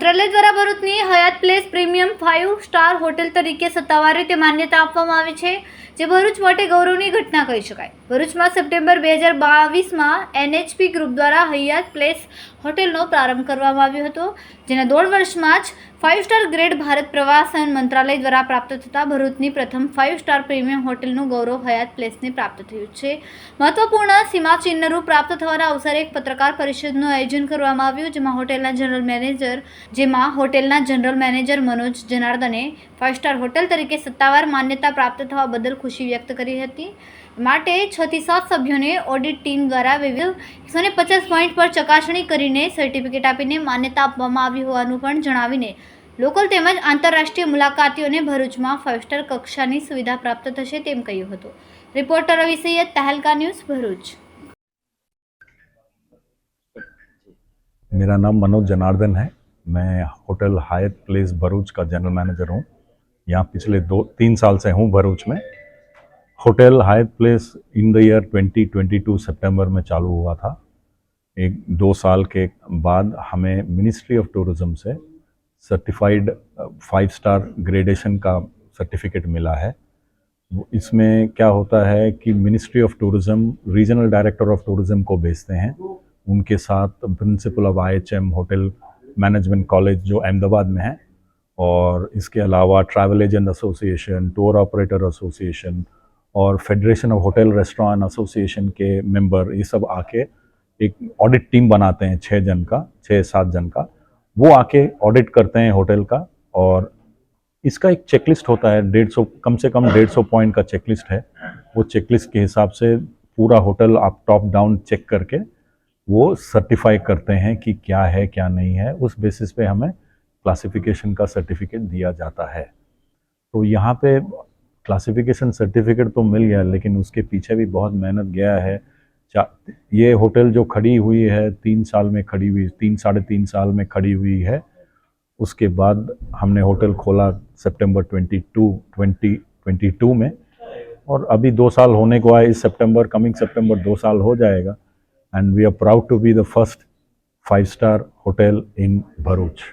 મંત્રાલય દ્વારા ભરૂચની હયાત પ્લેસ પ્રીમિયમ 5 સ્ટાર હોટેલ તરીકે સત્તાવાર રીતે માન્યતા આપવામાં આવી છે, જે ભરૂચ માટે ગૌરવની ઘટના કહી શકાય. ભરૂચમાં સપ્ટેમ્બર 2022માં NHP ગ્રુપ દ્વારા હયાત પ્લેસ હોટેલનો પ્રારંભ કરવામાં આવ્યો હતો, જેના 1.5 વર્ષમાં જ 5 સ્ટાર ગ્રેડ ભારત પ્રવાસન મંત્રાલય દ્વારા પ્રાપ્ત થતા ભરૂચની પ્રથમ 5 સ્ટાર પ્રીમિયમ હોટેલનું ગૌરવ હયાત પ્લેસને પ્રાપ્ત થયું છે. મહત્વપૂર્ણ સીમાચિહ્નરૂપ પ્રાપ્ત થવાના અવસરે એક પત્રકાર પરિષદનું આયોજન કરવામાં આવ્યું, જેમાં હોટેલના જનરલ મેનેજર મનોજ જનાર્દને 5 સ્ટાર હોટેલ તરીકે સત્તાવાર માન્યતા પ્રાપ્ત થવા બદલ ખુશી વ્યક્ત કરી હતી. માટે 6 થી 7 સભ્યોને ઓડિટ ટીમ દ્વારા વિવિધ 150 પોઈન્ટ પર ચકાસણી કરીને સર્ટિફિકેટ આપીને માન્યતા આપવામાં આવી હોવાનું પણ જણાવીને લોકલ તેમજ આંતરરાષ્ટ્રીય મુલાકાતીઓને ભરૂચમાં 5 સ્ટાર કક્ષાની સુવિધા પ્રાપ્ત થશે તેમ કહ્યું હતું. રિપોર્ટર રવિ સૈયદ, તહેલકા ન્યૂઝ, ભરૂચ. मेरा नाम मनोज जनार्दन है. मैं होटल हायत प्लेस भरूच का जनरल मैनेजर हूँ. यहाँ पिछले 2-3 साल से हूँ भरूच में. Hotel Hyatt place in the year 2022 सितंबर में चालू हुआ था. 2 साल के बाद हमें मिनिस्ट्री ऑफ टूरिज़्म से सर्टिफाइड 5 स्टार ग्रेडेशन का सर्टिफिकेट मिला है. इसमें क्या होता है कि ministry of tourism regional director of tourism को भेजते हैं. उनके साथ principle of IHM hotel management college जो अहमदाबाद में है, और इसके अलावा travel agent association, tour operator association और federation of hotel restaurant association के मेंबर, ये सब आके एक ऑडिट टीम बनाते हैं 6-7 जन का. वो आके ऑडिट करते हैं होटल का, और इसका एक चेकलिस्ट होता है. 150 कम से कम 150 पॉइंट का चेकलिस्ट है. वो चेकलिस्ट के हिसाब से पूरा होटल आप टॉप डाउन चेक करके वो सर्टिफाई करते हैं कि क्या है क्या नहीं है. उस बेसिस पे हमें क्लासिफिकेशन का सर्टिफिकेट दिया जाता है. तो यहाँ पे क्लासिफिकेशन सर्टिफिकेट तो मिल गया, लेकिन उसके पीछे भी बहुत मेहनत गया है. ये होटल जो खड़ी हुई है 3 साल में खड़ी हुई, 3-3.5 साल में खड़ी हुई है. उसके बाद हमने होटल खोला सितंबर 2022 में, और अभी 2 साल होने को आए. इस कमिंग सितंबर 2 साल हो जाएगा. And we are proud to be the first 5 star hotel in Bharuch.